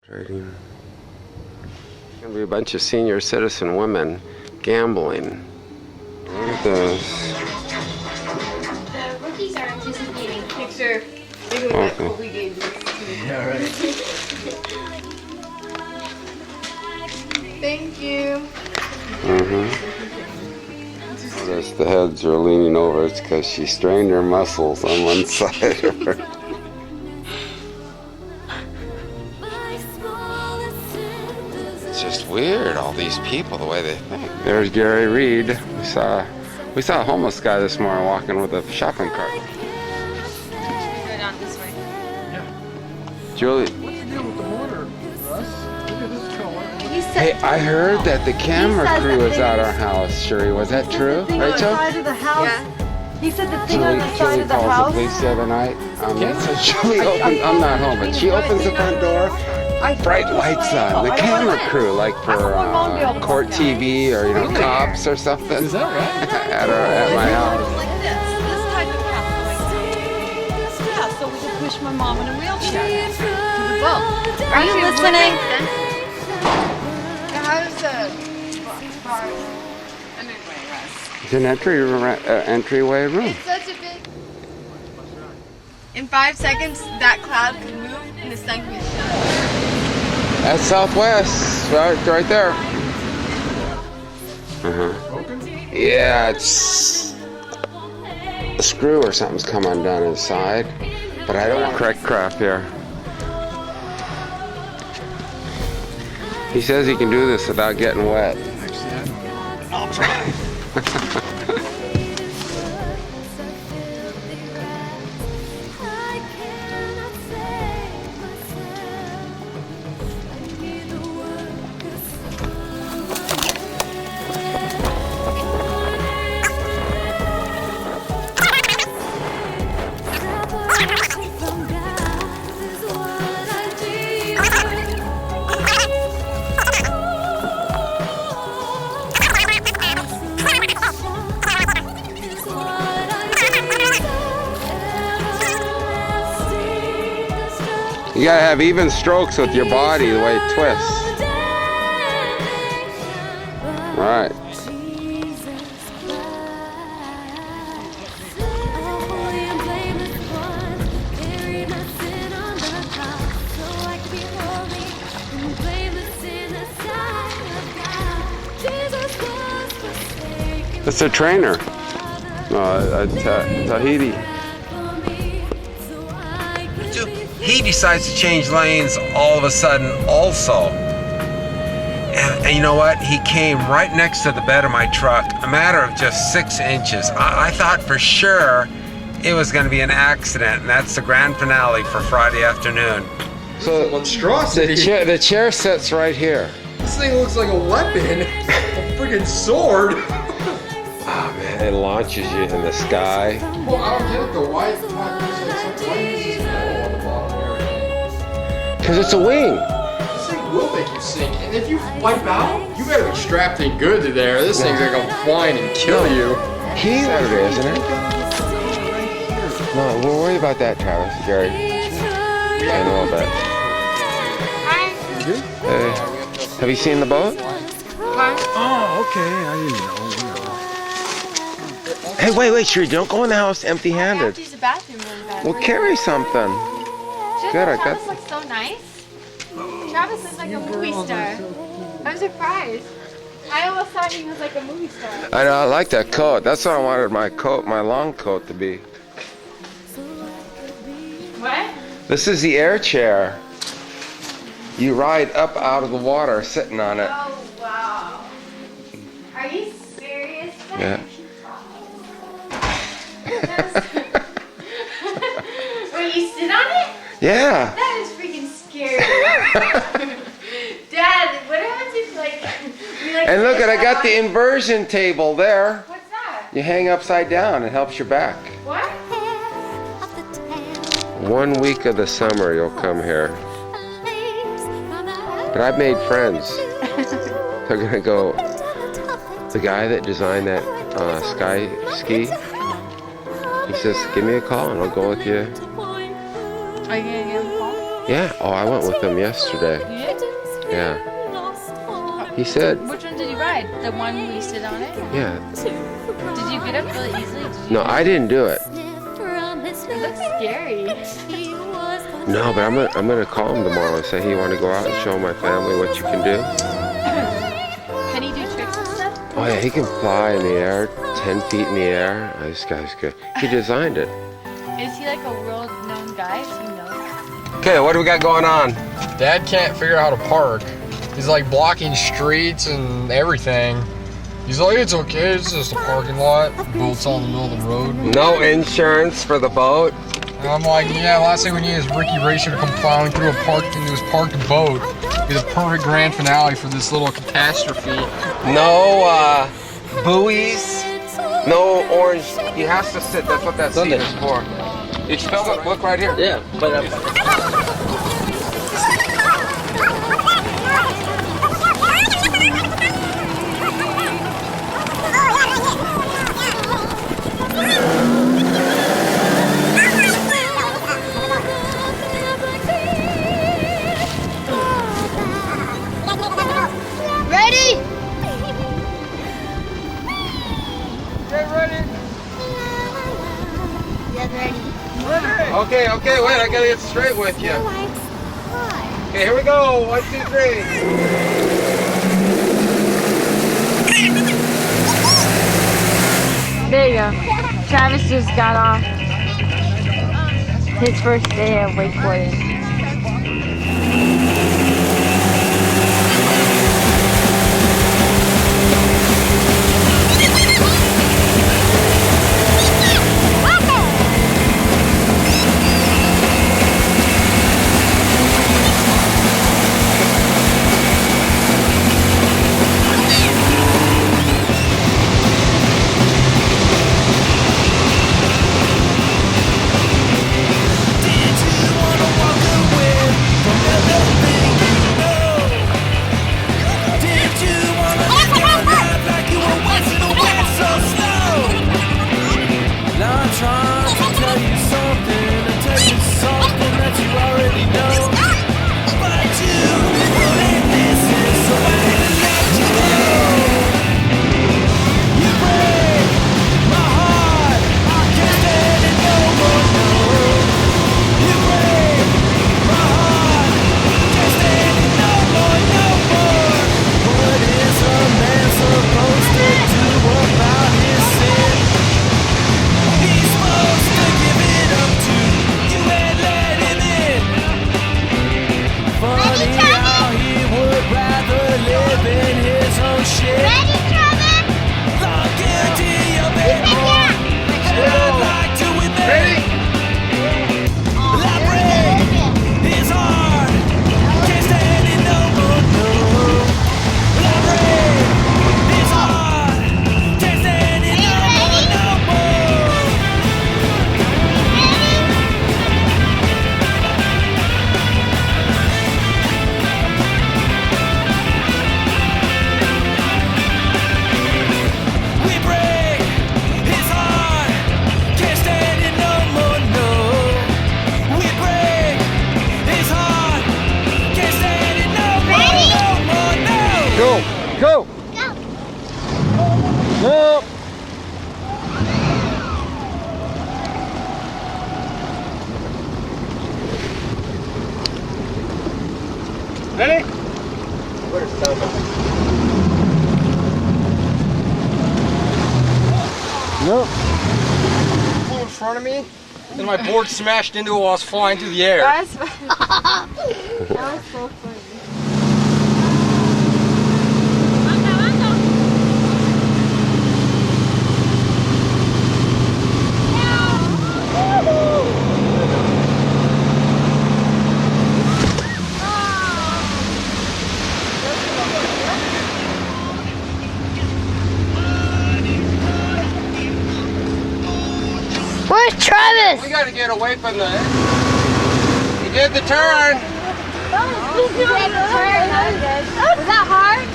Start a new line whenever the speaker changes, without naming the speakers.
Trading. Gonna be a bunch of senior citizen women gambling. Look at those.
The rookies are anticipating picture. Maybe with that Kobe game.
Yeah, right.
Thank you.
Notice the heads are leaning over. It's because she strained her muscles on one side of her. It's just weird, all these people, the way they think. There's Gary Reed. We saw a homeless guy this morning walking with a shopping cart.
Go down this way.
Yeah.
Julie,
What's the deal with the water, Russ? Look at this color.
hey, I heard that the camera crew was at our house. Sherry, was that true,
On the
Rachel?
side of the house.
Yeah.
He said the thing on the side
Julie
of the
calls the
house.
police the other night. So Julie opened, I'm not home, but she opens the front door. Bright lights on. The camera crew, like for court TV or cops or something.
Is that right?
at my house.
Like this type of house. Yeah, so we can push my mom in a wheelchair.
Well,
Are you listening?
how's the bar entryway, Russ?
It's an entryway room.
It's such a big. In 5 seconds, that cloud could move and the sun could be shut.
That's Southwest, right there. Yeah, it's a screw or something's come undone inside, but I don't want correct crap here. He says he can do this without getting wet.
I'll try.
You gotta have even strokes with your body, the way it twists. Right. It's a trainer. Tahiti. He decides to change lanes all of a sudden also. And you know what? He came right next to the bed of my truck, a matter of just 6 inches. I thought for sure it was going to be an accident, and that's the grand finale for Friday afternoon.
So monstrosity.
The chair sits right here.
This thing looks like a weapon. A freaking sword.
Oh man, it launches you in the sky.
Well, I don't get it though. Why is this metal on the bottom area?
Because it's a wing.
This thing will make you sink, and if you wipe out, you better be strapped in good to there. This thing's gonna go flying and kill you.
Saturday, isn't it? No, we're worried about that, Travis. Gary. I know about that. Have you seen the boat?
Oh, okay. I didn't know.
Hey, wait, Sherry, don't go in the house empty-handed.
I have to use the bathroom really bad.
Well, carry something. Good, I got.
Travis looks so nice. Travis looks like a movie star. I'm surprised. I almost thought he was like a movie star.
I know, I like that coat. That's what I wanted my long coat to be.
What?
This is the air chair. You ride up out of the water sitting on it.
Oh, wow. Are you serious?
Yeah.
When you sit on it?
Yeah.
That is freaking scary. Dad, what happens if we
And look
sit
I got
on-
the inversion table there.
What's that?
You hang upside down. It helps your back.
What?
1 week of the summer you'll come here. But I've made friends. They're gonna go. The guy that designed that sky ski, he says, give me a call and I'll go with you.
Are you gonna give him a call?
Yeah. Oh, I went with him yesterday. Yeah. He said.
Which one did you ride? The one where you sit on it?
Yeah.
Did you get up really easily?
No, I didn't do it.
It looks scary.
No, but I'm gonna call him tomorrow and say, hey, you want to go out and show my family what you can do?
Can he do tricks and stuff?
Oh yeah, he can fly in the air, 10 feet in the air. Oh, this guy's good. He designed it.
Is he like a world-known guy? Do you know?
Okay, what do we got going on?
Dad can't figure out how to park. He's like blocking streets and everything. He's like, it's okay, it's just a parking lot. Boat's all in the middle of the road.
No insurance for the boat.
And I'm like, yeah, last thing we need is Ricky Racer to come plowing through into his parked boat. Be the perfect grand finale for this little catastrophe.
No buoys. No orange. He has to sit. That's what that seat is for. You spelled it. Look right here.
Yeah, but
Ready?
Get ready.
Yes, ready.
Okay, wait. I gotta get straight with you. Okay, here we go. 1, 2, 3.
There you go. Travis just got off his first day of wakeboarding.
Go! No! Ready?
no.
Flew in front of me, and my board smashed into it while I was flying through the air.
That was so funny. Where's Travis?
We gotta get away from the. He did the turn.
Was that hard?